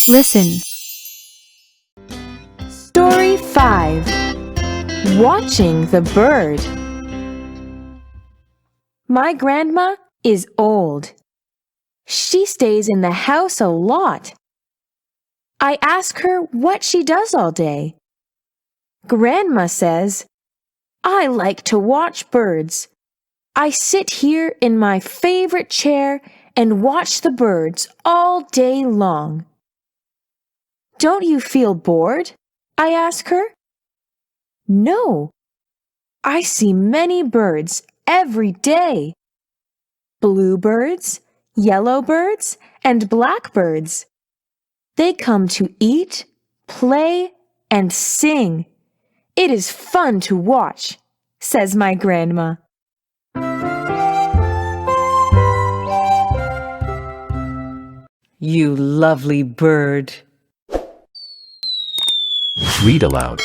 Listen. Story 5. Watching the Bird. My grandma is old. She stays in the house a lot. I ask her what she does all day. Grandma says, "I like to watch birds. I sit here in my favorite chair and watch the birds all day long." "Don't you feel bored?" I ask her. "No. I see many birds every day. Bluebirds, yellowbirds, and blackbirds. They come to eat, play, and sing. It is fun to watch," says my grandma. You lovely bird. Read aloud.